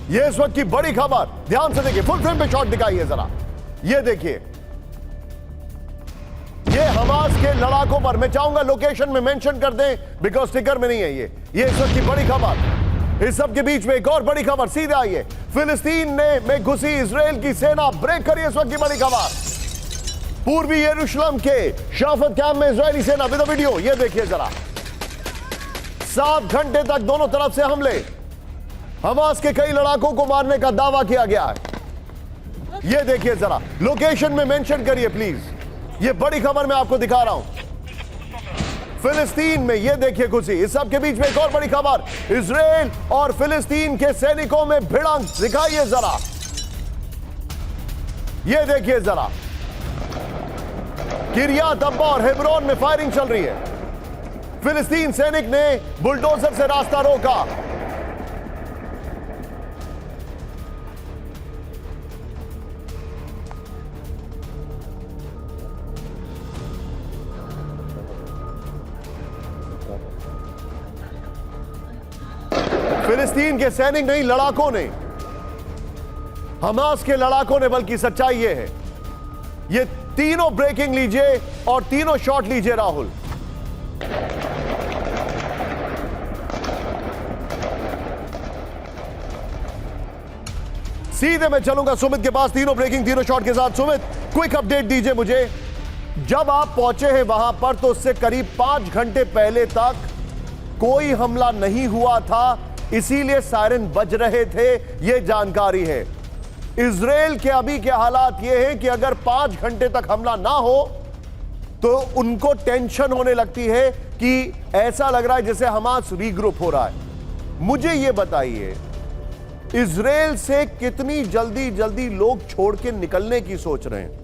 ये इस वक्त की बड़ी खबर, ध्यान से देखिए, फुल फ्रेम पे शॉट दिखाइए जरा। ये देखिए, ये हमास के लड़ाकों पर, मैं चाहूंगा लोकेशन में मेंशन कर दें बिकॉज स्टिकर में नहीं है ये इस वक्त की बड़ी खबर। इस सब के बीच में एक और बड़ी खबर, सीधे आइए। फिलिस्तीन में घुसी इजराइल की सेना। ब्रेक करिए इस वक्त की बड़ी खबर। पूर्वी यरूशलेम के शाफत कैंप में इजरायली सेना विद वीडियो, ये देखिए जरा। 7 घंटे तक दोनों तरफ से हमले, हमास के कई लड़ाकों को मारने का दावा किया गया है। ये देखिए जरा, लोकेशन में मेंशन करिए प्लीज। ये बड़ी खबर मैं आपको दिखा रहा हूं। फिलिस्तीन में ये देखिए घुसी। इस सब के बीच में एक और बड़ी खबर, इजराइल और फिलिस्तीन के सैनिकों में भिड़ंत। दिखाइए जरा, ये देखिए जरा। किरियात अब्बा और हेब्रोन में फायरिंग चल रही है। फिलिस्तीन सैनिक ने बुलडोजर से रास्ता रोका। फिलिस्तीन के सैनिक नहीं, लड़ाकों ने, हमास के लड़ाकों ने, बल्कि सच्चाई यह है। ये तीनों ब्रेकिंग लीजिए और तीनों शॉट लीजिए राहुल। सीधे मैं चलूंगा सुमित के पास, तीनों ब्रेकिंग, तीनों शॉट के साथ। सुमित, क्विक अपडेट दीजिए मुझे। जब आप पहुंचे हैं वहां पर तो उससे करीब 5 घंटे पहले तक कोई हमला नहीं हुआ था, इसीलिए सायरन बज रहे थे, यह जानकारी है। इजराइल के अभी के हालात यह हैं कि अगर 5 घंटे तक हमला ना हो तो उनको टेंशन होने लगती है कि ऐसा लग रहा है जैसे हमास रीग्रुप हो रहा है। मुझे यह बताइए, इजराइल से कितनी जल्दी लोग छोड़ के निकलने की सोच रहे हैं?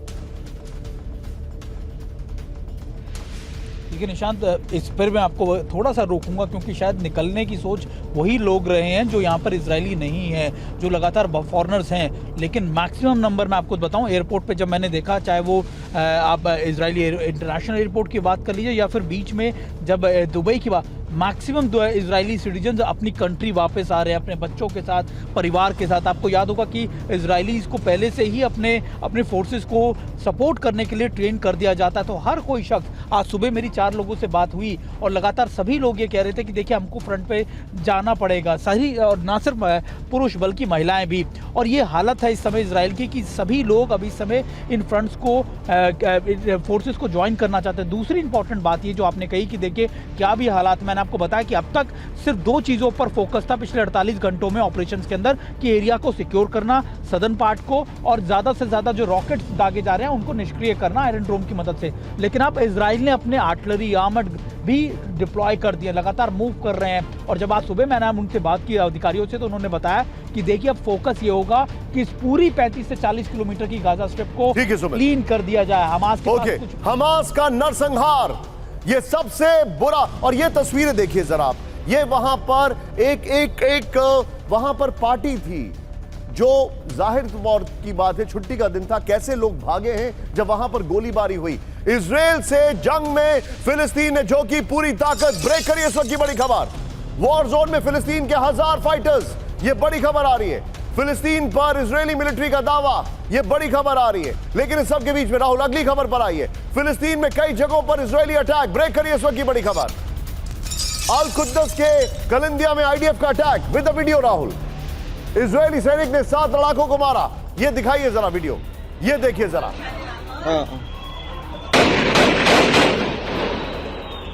देखिए निशांत, इस पर मैं आपको थोड़ा सा रोकूंगा क्योंकि शायद निकलने की सोच वही लोग रहे हैं जो यहाँ पर इजरायली नहीं हैं, जो लगातार फॉरनर्स हैं। लेकिन मैक्सिमम नंबर मैं आपको बताऊं, एयरपोर्ट पे जब मैंने देखा, चाहे वो आप इजरायली इंटरनेशनल एयरपोर्ट की बात कर लीजिए या फिर बीच में जब दुबई की बात, मैक्सिमम इजरायली सिटीजन अपनी कंट्री वापस आ रहे हैं अपने बच्चों के साथ, परिवार के साथ। आपको याद होगा कि इजरायलीज को पहले से ही अपने फोर्सेस को सपोर्ट करने के लिए ट्रेन कर दिया जाता है। तो हर कोई शख्स, आज सुबह मेरी 4 लोगों से बात हुई और लगातार सभी लोग ये कह रहे थे कि देखिए हमको फ्रंट पे जाना पड़ेगा, सही, और ना सिर्फ पुरुष बल्कि महिलाएं भी। और ये हालत है इस समय इजराइल की कि सभी लोग अभी इस समय इन फ्रंट्स को फोर्सेस को ज्वाइन करना चाहते हैं। दूसरी इंपॉर्टेंट बात ये जो आपने कही कि देखिए क्या भी हालात, मैंने आपको बताया कि अब तक सिर्फ 2 चीजों पर फोकस था पिछले 48 घंटों में ऑपरेशंस के अंदर, कि एरिया को सिक्योर करना, सदर्न पार्ट को, और ज्यादा से ज्यादा जो रॉकेट्स दागे जा रहे हैं उनको निष्क्रिय करना आयरन डोम की मदद से। लेकिन अब इजराइल ने अपने आर्टिलरी आर्मर्ड भी डिप्लॉय कर दिए, लगातार मूव कर रहे हैं। और जब आज सुबह मैंने उनसे बात की अधिकारियों से, तो उन्होंने बताया कि देखिए अब फोकस ये होगा कि इस पूरी 35 से 40 किलोमीटर की गाजा स्ट्रिप को क्लीन कर दिया जाए। हमास के पास कुछ, हमास का नरसंहार, ये सबसे बुरा। और ये तस्वीरें देखिए जरा आप, ये वहां पर एक वहां पर पार्टी थी, जो जाहिर तौर की बात है छुट्टी का दिन था, कैसे लोग भागे हैं जब वहां पर गोलीबारी हुई। इजराइल से जंग में फिलिस्तीन ने झोंकी पूरी ताकत, ब्रेक करिए इस वक्त की बड़ी खबर। वॉर जोन में फिलिस्तीन के 1000 फाइटर्स, ये बड़ी खबर आ रही है। फिलिस्तीन पर इजरायली मिलिट्री का दावा, यह बड़ी खबर आ रही है। लेकिन इस सब के बीच में राहुल अगली खबर पर आई है, फिलिस्तीन में कई जगहों पर इजरायली अटैक। ब्रेक करिए इस वक्त की बड़ी खबर। अल कुद्दस के कलिंदिया में आईडीएफ का attack with the video Rahul. Israeli सैनिक ने 7 लड़ाकों को मारा, यह दिखाइए जरा वीडियो, यह देखिए जरा।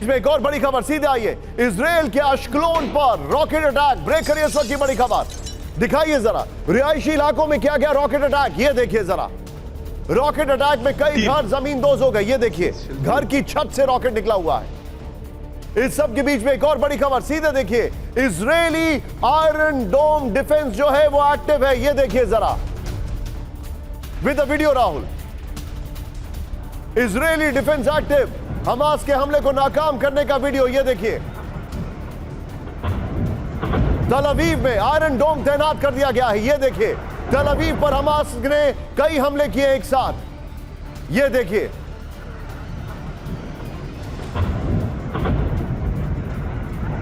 इसमें एक और बड़ी खबर सीधे आई है, इजराइल के अश्कलोन पर रॉकेट अटैक। ब्रेक करिए इस वक्त की बड़ी खबर, दिखाइए जरा रिहायशी इलाकों में क्या क्या रॉकेट अटैक, ये देखिए जरा। रॉकेट अटैक में कई घर जमीन दोज हो गए, ये देखिए घर की छत से रॉकेट निकला हुआ है। इस सब के बीच में एक और बड़ी खबर, सीधे देखिए, इजरायली आयरन डोम डिफेंस जो है वो एक्टिव है, ये देखिए जरा with the video Rahul. Israeli defence active, Hamas के हमले को नाकाम करने का वीडियो, ये देखिए। तल अवीव में आयरन डोम तैनात कर दिया गया है, ये देखिए। तल अवीव पर हमास ने कई हमले किए एक साथ, ये देखिए।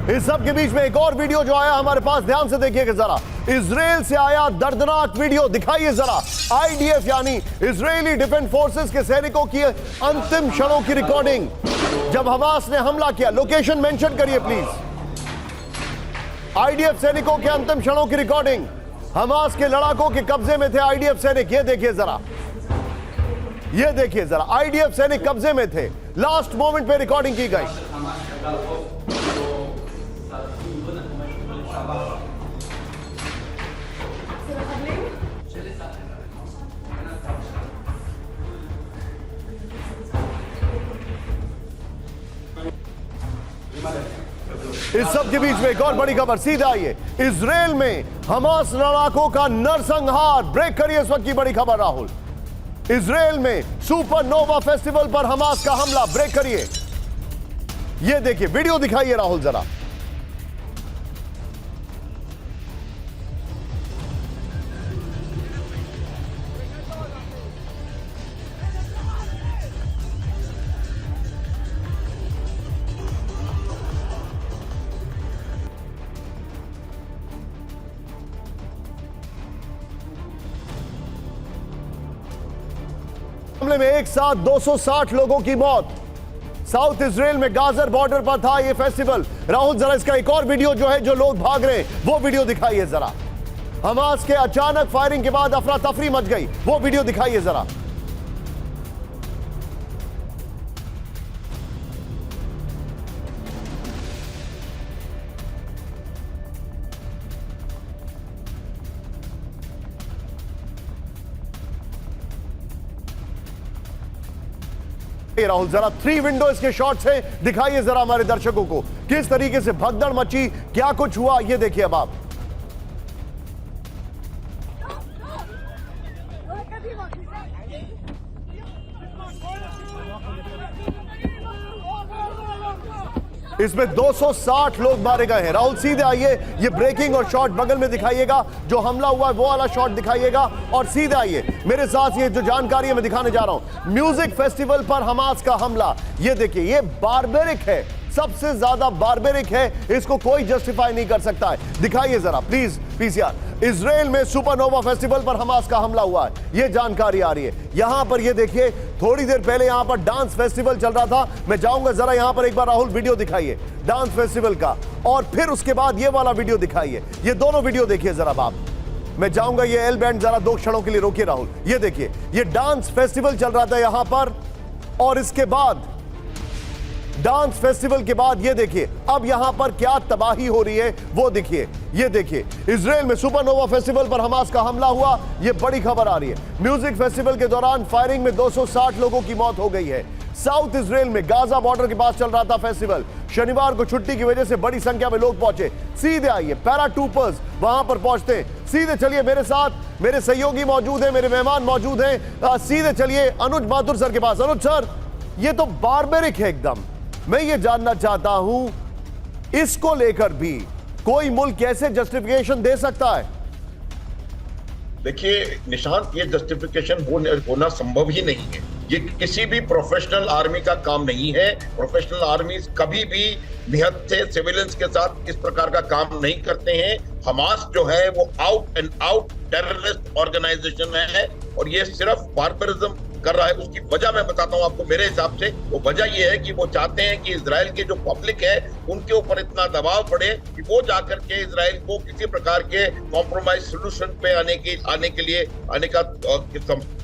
इस सब के बीच में एक और वीडियो जो आया हमारे पास, ध्यान से देखिएगा जरा। इजराइल से आया दर्दनाक वीडियो, दिखाइए जरा। आईडीएफ यानी इजरायली डिफेंस फोर्सेस के सैनिकों की अंतिम क्षणों की रिकॉर्डिंग, जब हमास ने हमला किया। लोकेशन मेंशन करिए प्लीज। आईडीएफ सैनिकों के अंतिम क्षणों की रिकॉर्डिंग, हमास के लड़ाकों के कब्जे में थे आईडीएफ सैनिक, ये देखिए जरा, ये देखिए जरा। आईडीएफ सैनिक कब्जे में थे, लास्ट मोमेंट पे रिकॉर्डिंग की गई। इस सब के बीच में एक और बड़ी खबर सीधे आई है, इजराइल में हमास लड़ाकों का नरसंहार। ब्रेक करिए इस वक्त की बड़ी खबर राहुल। इजराइल में सुपरनोवा फेस्टिवल पर हमास का हमला, ब्रेक करिए, ये देखिए वीडियो दिखाइए राहुल जरा। हमले में एक साथ 260 लोगों की मौत। साउथ इजराइल में गाजर बॉर्डर पर था ये फेस्टिवल। राहुल जरा इसका एक और वीडियो जो है, जो लोग भाग रहे हैं, वो वीडियो दिखाइए जरा। हमास के अचानक फायरिंग के बाद अफरा तफरी मच गई, वो वीडियो दिखाइए जरा। राहुल जरा 3 विंडोज के शॉट्स हैं, दिखाइए जरा हमारे दर्शकों को किस तरीके से भगदड़ मची, क्या कुछ हुआ, ये देखिए अब आप। इसमें 260 लोग मारे गए हैं। राहुल सीधे आइए, ये ब्रेकिंग और शॉट बगल में दिखाइएगा, जो हमला हुआ है वो वाला शॉट दिखाइएगा, और सीधे आइए मेरे साथ। ये जो जानकारी है मैं दिखाने जा रहा हूं, म्यूजिक फेस्टिवल पर हमास का हमला। ये देखिए, ये बारबेरिक है, सबसे ज्यादा बारबेरिक है, इसको कोई जस्टिफाई नहीं कर सकता है। दिखाइए जरा प्लीज पीसीआर। इजराइल में सुपरनोवा फेस्टिवल पर हमास का हमला हुआ है, ये जानकारी आ रही है। यहां पर ये देखिए, थोड़ी देर पहले यहां पर डांस फेस्टिवल चल रहा था। मैं जाऊंगा जरा यहां पर, एक बार राहुल वीडियो दिखाइए डांस फेस्टिवल का, और फिर उसके बाद ये वाला वीडियो दिखाइए। ये दोनों वीडियो देखिए जरा बाप। मैं जाऊंगा, ये एल बैंड जरा 2 क्षणों के लिए रोकिए राहुल। ये देखिए, ये डांस फेस्टिवल चल रहा था यहां पर, और इसके बाद डांस फेस्टिवल के बाद ये देखिए अब यहां पर क्या तबाही हो रही है वो देखिए। ये देखिए, इजराइल में सुपरनोवा फेस्टिवल पर हमास का हमला हुआ, ये बड़ी खबर आ रही है। म्यूजिक फेस्टिवल के दौरान फायरिंग में 260 लोगों की मौत हो गई है। साउथ इजराइल में गाजा बॉर्डर के पास चल रहा था फेस्टिवल। शनिवार को छुट्टी की वजह से बड़ी संख्या में लोग पहुंचे। सीधे आइए, पैराट्रूपर्स वहां पर पहुंचते हैं। सीधे चलिए मेरे साथ, मेरे सहयोगी मौजूद हैं, मेरे मेहमान मौजूद हैं। सीधे चलिए अनुज माथुर सर के पास। अनुज सर, ये तो बारबेरिक है एकदम। मैं ये जानना चाहता हूं, इसको लेकर भी कोई मुल्क कैसे जस्टिफिकेशन दे सकता है? देखिए निशांत, ये जस्टिफिकेशन होना संभव ही नहीं है। ये किसी भी प्रोफेशनल आर्मी का काम नहीं है। प्रोफेशनल आर्मी कभी भी निहत्थे से सिविलियंस के साथ इस प्रकार का काम नहीं करते हैं। हमास जो है वो out and out terrorist organisation है, और ये सिर्फ बारबरिज्म कर रहा है। उसकी वजह मैं बताता हूं आपको। मेरे हिसाब से वो वजह ये है कि वो चाहते हैं कि इजराइल की जो पब्लिक है उनके ऊपर इतना दबाव पड़े कि वो जाकर के इजराइल को किसी प्रकार के कॉम्प्रोमाइज सोल्यूशन पे आने का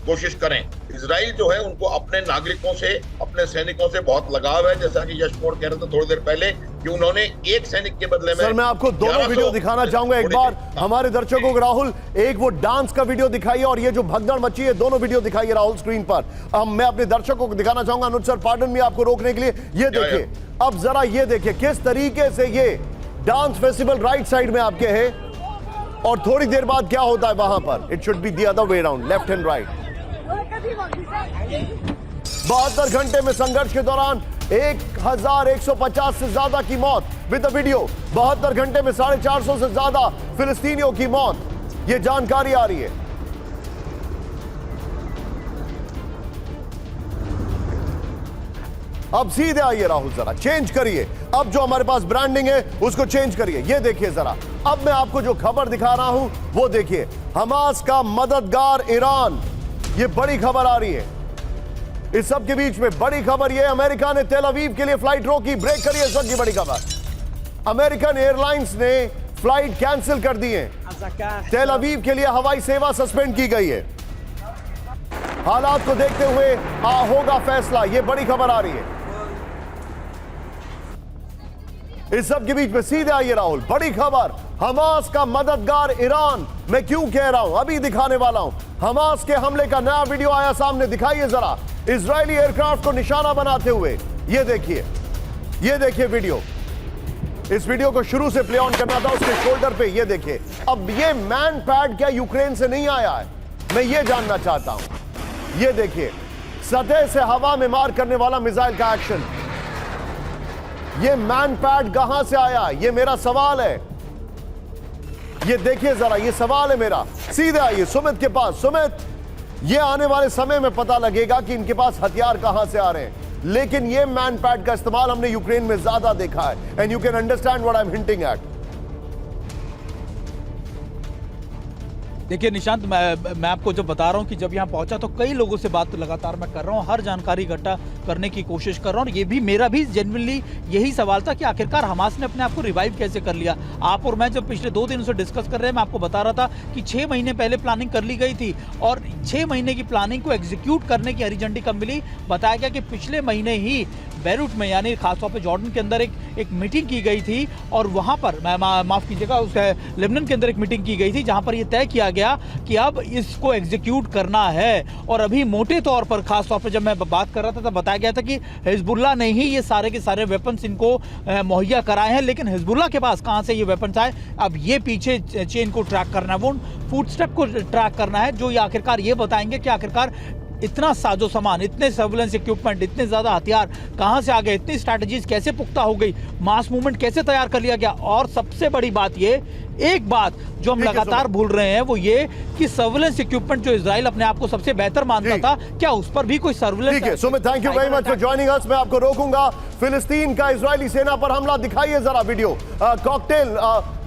कोशिश करें। इजराइल जो है उनको अपने नागरिकों से, अपने सैनिकों से बहुत लगाव है। जैसा कि यश मोड़ कह रहे थे थोड़ी देर पहले कि उन्होंने एक सैनिक के बदले में। सर, मैं आपको दोनों वीडियो दिखाना चाहूंगा एक बार हमारे दर्शकों को। राहुल, एक वो डांस का वीडियो दिखाइए, और ये जो भगदड़ मची है, दोनों वीडियो दिखाइए राहुल स्क्रीन पर। मैं अपने दर्शकों को दिखाना चाहूंगा। अनुज सर, पार्डन में आपको रोकने के लिए। ये देखिए, अब जरा ये देखिए किस तरीके से ये डांस फेस्टिवल राइट साइड में आपके है, और थोड़ी देर बाद क्या होता है वहां पर। It should be the other way around, left and right. 72 घंटे में संघर्ष के दौरान 1150 से ज्यादा की मौत विद द वीडियो। 72 घंटे में 450 से ज्यादा फिलिस्तीनियों की मौत, यह जानकारी आ रही है। अब सीधे आइए राहुल, जरा चेंज करिए। अब जो हमारे पास ब्रांडिंग है उसको चेंज करिए। ये देखिए जरा, अब मैं आपको जो खबर दिखा रहा हूं वो देखिए। हमास का मददगार ईरान, ये बड़ी खबर आ रही है। इस सब के बीच में बड़ी खबर ये, अमेरिका ने तेल अवीव के लिए फ्लाइट रोकी। ब्रेक करिए इस वक्त की बड़ी खबर। अमेरिकन एयरलाइंस ने फ्लाइट कैंसिल कर दी है। तेल अवीव के लिए हवाई सेवा सस्पेंड की गई है। हालात को देखते हुए होगा फैसला, ये बड़ी खबर आ रही है। इस सब के बीच में सीधे आइए राहुल, बड़ी खबर, हमास का मददगार ईरान। मैं क्यों कह रहा हूं अभी दिखाने वाला हूं। हमास के हमले का नया वीडियो आया सामने, दिखाइए जरा। इजरायली एयरक्राफ्ट को निशाना बनाते हुए, ये देखिए वीडियो। इस वीडियो को शुरू से प्ले ऑन करना था उसके शोल्डर पे, ये देखिए। अब ये मैन पैड क्या यूक्रेन से नहीं आया है, मैं ये जानना चाहता हूं। ये देखिए, सतह से हवा में मार करने वाला मिसाइल का एक्शन। ये मैन पैड कहां से आया, ये मेरा सवाल है। ये देखिए जरा, ये सवाल है मेरा। सीधे आइए सुमित के पास। सुमित, ये आने वाले समय में पता लगेगा कि इनके पास हथियार कहां से आ रहे हैं, लेकिन ये मैन पैड का इस्तेमाल हमने यूक्रेन में ज्यादा देखा है। And you can understand what I am hinting at. देखिए निशांत, मैं आपको जब बता रहा हूँ कि जब यहाँ पहुंचा तो कई लोगों से बात लगातार मैं कर रहा हूँ, हर जानकारी इकट्ठा करने की कोशिश कर रहा हूँ। और ये भी मेरा भी जेन्युइनली यही सवाल था कि आखिरकार हमास ने अपने आप को रिवाइव कैसे कर लिया। आप और मैं जब पिछले 2 दिनों से डिस्कस कर रहे हैं, मैं आपको बता रहा था कि 6 महीने पहले प्लानिंग कर ली गई थी और 6 महीने की प्लानिंग को एग्जीक्यूट करने की हरी झंडी कब मिली। बताया गया कि पिछले महीने ही बेरूट में यानी खासतौर पे जॉर्डन के अंदर एक मीटिंग की गई थी और वहाँ पर माफ़ कीजिएगा उस लेबनान के अंदर एक मीटिंग की गई थी जहाँ पर ये तय किया गया कि अब इसको एग्जीक्यूट करना है। और अभी मोटे तौर पर खासतौर पर जब मैं बात कर रहा था तब बताया गया था कि हिजबुल्लाह ने ही ये सारे के सारे वेपन्स इनको मुहैया कराए हैं। लेकिन हिजबुल्लाह के पास कहाँ से ये वेपन्स आए, अब ये पीछे चेन को ट्रैक करना है, वो फुटस्टेप को ट्रैक करना है, जो ये आखिरकार ये बताएंगे कि आखिरकार इतना साजो सामान, इतने सर्विलेंस इक्विपमेंट, इतने ज़्यादा हथियार कहाँ से आ गए, इतनी स्ट्रैटेजीज कैसे पुख्ता हो गई, मास मूवमेंट कैसे तैयार कर लिया गया। और सबसे बड़ी बात ये, एक बात जो हम लगातार भूल रहे हैं वो ये कि सर्विलेंस इक्विपमेंट जो इजराइल अपने आप को सबसे बेहतर मानता था, क्या उस पर भी कोई सर्विलेंस? ठीक है Sumit, thank you very much for joining us. मैं आपको रोकूंगा। फिलिस्तीन का इजरायली सेना पर हमला, दिखाइए जरा वीडियो। कॉकटेल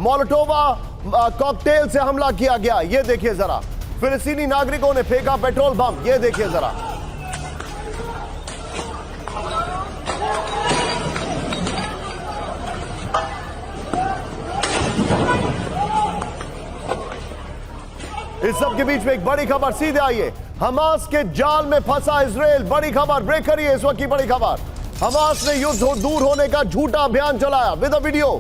मोलोटोवा कॉकटेल से हमला किया गया, ये देखिए जरा। फिलिस्तीनी नागरिकों ने फेंका पेट्रोल बम, ये देखिए जरा। इस सब के बीच में एक बड़ी खबर सीधे आई है, हमास के जाल में फंसा इजराइल। बड़ी खबर, ब्रेक करिए इस वक्त की बड़ी खबर। हमास ने युद्ध दूर होने का झूठा अभियान चलाया विद अ वीडियो,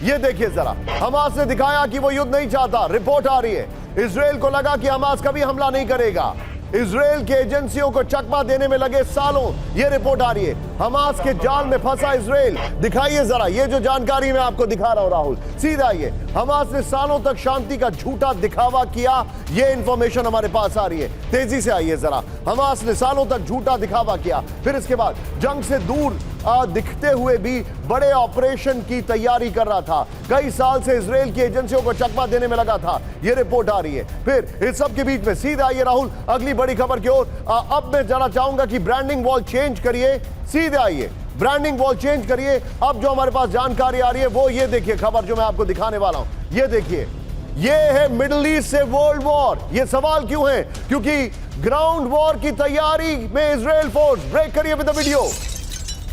ये देखिए जरा। हमास ने दिखाया कि वो युद्ध नहीं चाहता। रिपोर्ट आ रही है इजराइल को लगा कि हमास कभी हमला नहीं करेगा, इजराइल के एजेंसियों को चकमा देने में लगे सालों, ये रिपोर्ट आ रही है। हमास के जाल में फंसा इजराइल, दिखाइए जरा ये जो जानकारी मैं आपको दिखा रहा हूं राहुल, सीधा आइए। हमास ने सालों तक शांति का झूठा दिखावा किया, ये इंफॉर्मेशन हमारे पास आ रही है, तेजी से आइए जरा। हमास ने सालों तक झूठा दिखावा किया, फिर इसके बाद जंग से दूर दिखते हुए भी बड़े ऑपरेशन की तैयारी कर रहा था। कई साल से इजराइल की एजेंसियों को चकमा देने में लगा था, ये रिपोर्ट आ रही है। फिर इस सब के बीच में सीधा आइए राहुल अगली बड़ी खबर की ओर। अब मैं जाना चाहूंगा कि ब्रांडिंग वॉल चेंज करिए, सीधे आइए, ब्रांडिंग वॉल चेंज करिए। अब जो हमारे पास जानकारी आ रही है वो ये देखिए, खबर जो मैं आपको दिखाने वाला हूं, ये देखिए। ये है मिडिल ईस्ट से वर्ल्ड वॉर। ये सवाल क्यों है? क्योंकि ग्राउंड वॉर की तैयारी में इजराइल फोर्स, ब्रेक करिए विद द वीडियो,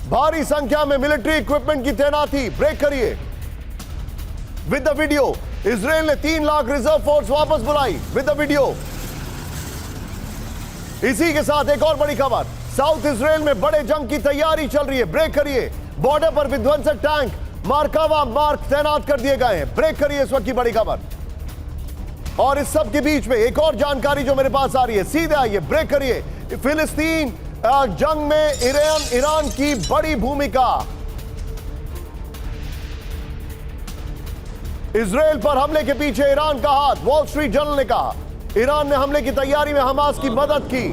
भारी संख्या में मिलिट्री इक्विपमेंट की तैनाती, ब्रेक करिए विद द वीडियो। इजराइल ने 3 लाख रिजर्व फोर्स वापस बुलाई विद द वीडियो। इसी के साथ एक और बड़ी खबर, साउथ इजराइल में बड़े जंग की तैयारी चल रही है, ब्रेक करिए। बॉर्डर पर विध्वंसक टैंक मार्कावा मार्क तैनात कर दिए गए हैं, ब्रेक करिए इस वक्त की बड़ी खबर। और इस सब के बीच में एक और जानकारी जो मेरे पास आ रही है, सीधे आइए, ब्रेक करिए। फिलिस्तीन जंग में ईरान की बड़ी भूमिका, इजराइल पर हमले के पीछे ईरान का हाथ। वॉल स्ट्रीट जर्नल ने कहा ईरान ने हमले की तैयारी में हमास की मदद की।